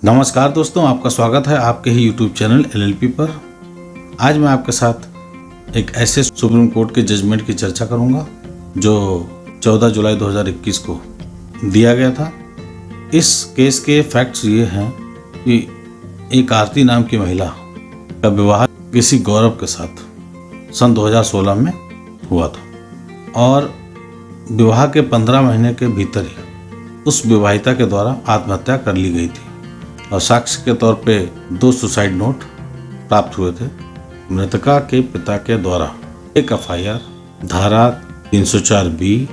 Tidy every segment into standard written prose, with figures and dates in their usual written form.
नमस्कार दोस्तों, आपका स्वागत है आपके ही YouTube चैनल LLP पर। आज मैं आपके साथ एक ऐसे सुप्रीम कोर्ट के जजमेंट की चर्चा करूंगा जो 14 जुलाई 2021 को दिया गया था। इस केस के फैक्ट्स ये हैं कि एक आरती नाम की महिला का विवाह किसी गौरव के साथ सन 2016 में हुआ था और विवाह के 15 महीने के भीतर ही उस विवाहिता के द्वारा आत्महत्या कर ली गई थी और साक्ष्य के तौर पे 2 सुसाइड नोट प्राप्त हुए थे। मृतका के पिता के द्वारा एक FIR धारा 304B,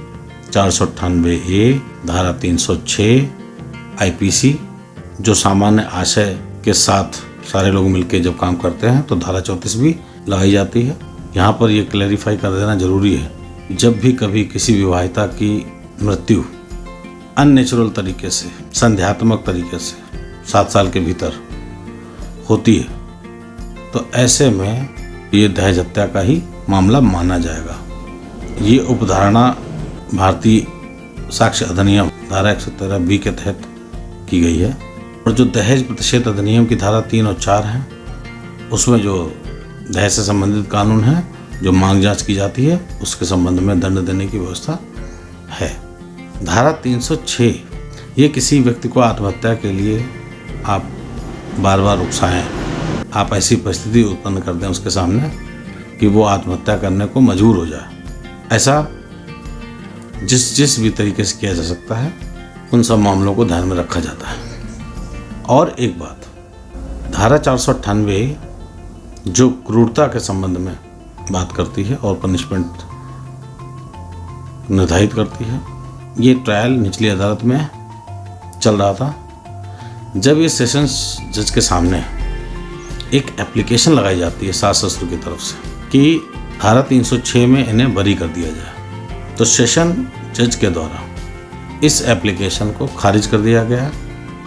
498A, धारा 306 IPC जो सामान्य आशय के साथ सारे लोग मिलकर जब काम करते हैं तो धारा 34 भी लगाई जाती है। यहाँ पर ये क्लैरिफाई कर देना जरूरी है, जब भी कभी किसी विवाहिता की मृत्यु अननेचुरल तरीके से, संध्यात्मक तरीके से 7 साल के भीतर होती है तो ऐसे में ये दहेज हत्या का ही मामला माना जाएगा। ये उपधारणा भारतीय साक्ष्य अधिनियम धारा 113B के तहत की गई है और जो दहेज प्रतिषेध अधिनियम की धारा 3 और 4 है उसमें जो दहेज से संबंधित कानून है, जो मांग जांच की जाती है उसके संबंध में दंड देने की व्यवस्था है। धारा 306 ये किसी व्यक्ति को आत्महत्या के लिए आप बार बार उकसाएं, आप ऐसी परिस्थिति उत्पन्न कर दें उसके सामने कि वो आत्महत्या करने को मजबूर हो जाए। ऐसा जिस भी तरीके से किया जा सकता है उन सब मामलों को ध्यान में रखा जाता है। और एक बात, धारा 498 जो क्रूरता के संबंध में बात करती है और पनिशमेंट निर्धारित करती है, ये ट्रायल निचली अदालत में चल रहा था जब ये सेशंस जज के सामने एक एप्लीकेशन लगाई जाती है सास ससुर की तरफ से कि धारा 306 में इन्हें बरी कर दिया जाए, तो सेशन जज के द्वारा इस एप्लीकेशन को खारिज कर दिया गया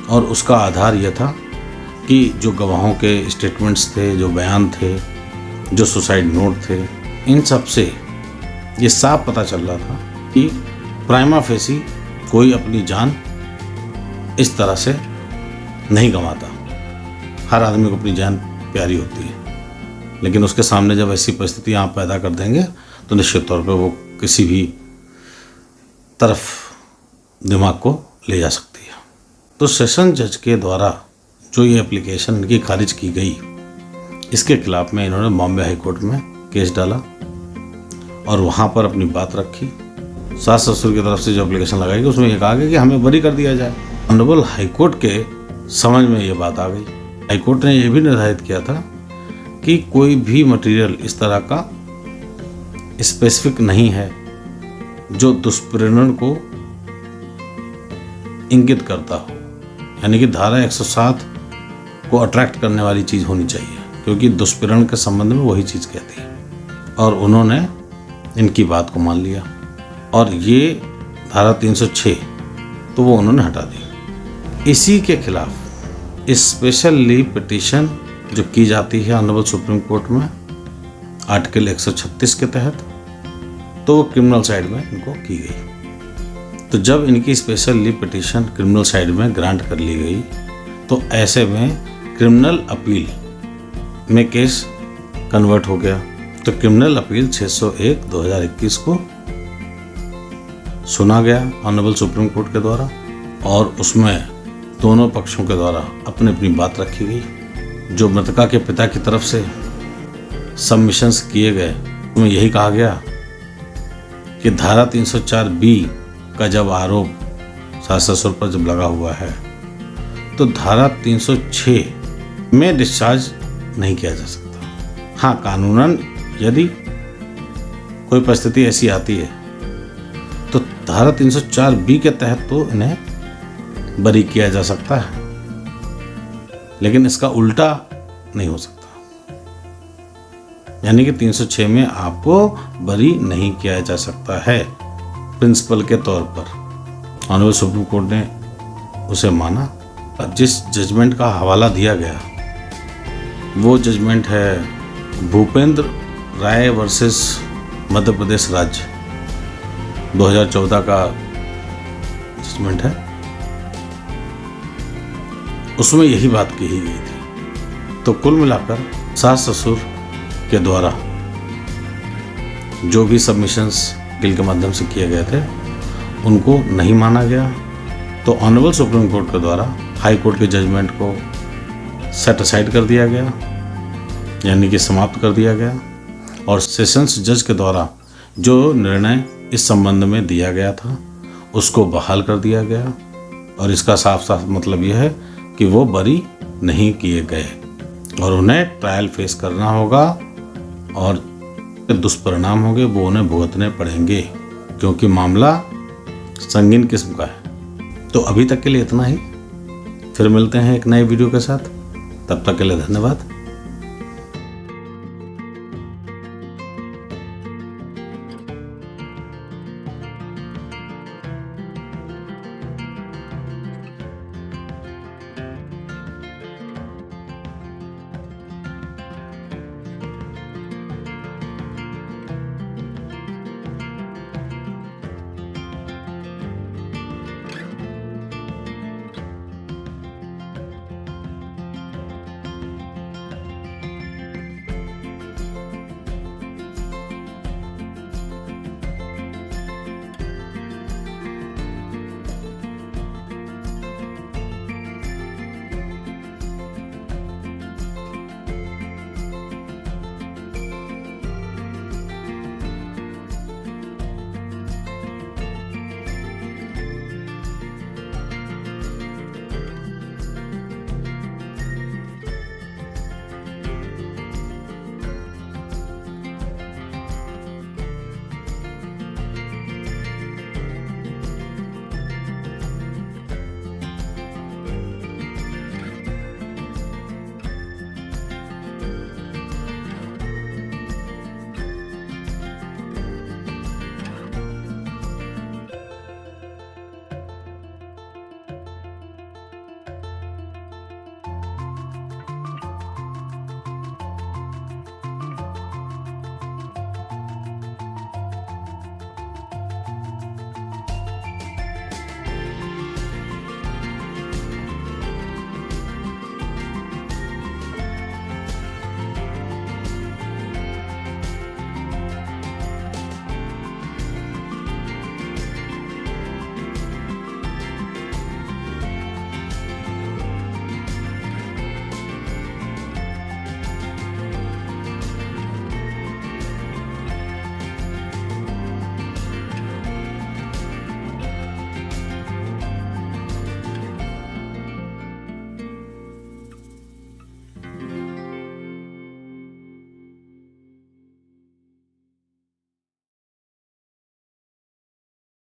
और उसका आधार यह था कि जो गवाहों के स्टेटमेंट्स थे, जो बयान थे, जो सुसाइड नोट थे, इन सब से ये साफ पता चल रहा था कि प्राइमा फेसी कोई अपनी जान इस तरह से नहीं गंवाता। हर आदमी को अपनी जान प्यारी होती है, लेकिन उसके सामने जब ऐसी परिस्थिति आप पैदा कर देंगे तो निश्चित तौर पे वो किसी भी तरफ दिमाग को ले जा सकती है। तो सेशन जज के द्वारा जो ये एप्लीकेशन इनकी खारिज की गई, इसके खिलाफ में इन्होंने बॉम्बे हाई कोर्ट में केस डाला और वहाँ पर अपनी बात रखी। सास ससुर की तरफ से जो एप्लीकेशन लगाई गई उसमें ये कहा गया कि हमें बरी कर दिया जाए। ऑनरेबल हाई कोर्ट के समझ में ये बात आ गई। हाई कोर्ट ने यह भी निर्धारित किया था कि कोई भी मटेरियल इस तरह का स्पेसिफिक नहीं है जो दुष्प्रेरण को इंगित करता हो, यानी कि धारा 107 को अट्रैक्ट करने वाली चीज़ होनी चाहिए, क्योंकि दुष्प्रेरण के संबंध में वही चीज़ कहती है। और उन्होंने इनकी बात को मान लिया और ये धारा 306 तो वो उन्होंने हटा दी। इसी के खिलाफ स्पेशल लीव पिटीशन जो की जाती है ऑनरेबल सुप्रीम कोर्ट में आर्टिकल 136 के तहत, तो वो क्रिमिनल साइड में इनको की गई। तो जब इनकी special leave petition criminal side में ग्रांट कर ली गई तो ऐसे में क्रिमिनल अपील में केस कन्वर्ट हो गया। तो क्रिमिनल अपील 601/2021 को सुना गया ऑनरेबल सुप्रीम कोर्ट के द्वारा और उसमें दोनों पक्षों के द्वारा अपनी अपनी बात रखी गई। जो मृतका के पिता की तरफ से सबमिशंस किए गए उसमें यही कहा गया कि धारा 304B का जब आरोप सास ससुर पर जब लगा हुआ है तो धारा 306 में डिस्चार्ज नहीं किया जा सकता। हाँ, कानूनन यदि कोई परिस्थिति ऐसी आती है तो धारा 304B के तहत तो इन्हें बरी किया जा सकता है, लेकिन इसका उल्टा नहीं हो सकता, यानी कि 306 में आपको बरी नहीं किया जा सकता है प्रिंसिपल के तौर पर। ऑनरेबल सुप्रीम कोर्ट ने उसे माना। जिस जजमेंट का हवाला दिया गया वो जजमेंट है भूपेंद्र राय वर्सेस मध्य प्रदेश राज्य 2014 का जजमेंट है। उसमें यही बात कही गई थी। तो कुल मिलाकर सास ससुर के द्वारा जो भी सबमिशंस अपील के माध्यम से किए गए थे उनको नहीं माना गया। तो ऑनरेबल सुप्रीम कोर्ट के द्वारा हाई कोर्ट के जजमेंट को सेट असाइड कर दिया गया, यानी कि समाप्त कर दिया गया, और सेशंस जज के द्वारा जो निर्णय इस संबंध में दिया गया था उसको बहाल कर दिया गया। और इसका साफ साफ मतलब यह है कि वो बरी नहीं किए गए और उन्हें ट्रायल फेस करना होगा और दुष्परिणाम होंगे वो उन्हें भुगतने पड़ेंगे, क्योंकि मामला संगीन किस्म का है। तो अभी तक के लिए इतना ही, फिर मिलते हैं एक नए वीडियो के साथ। तब तक के लिए धन्यवाद।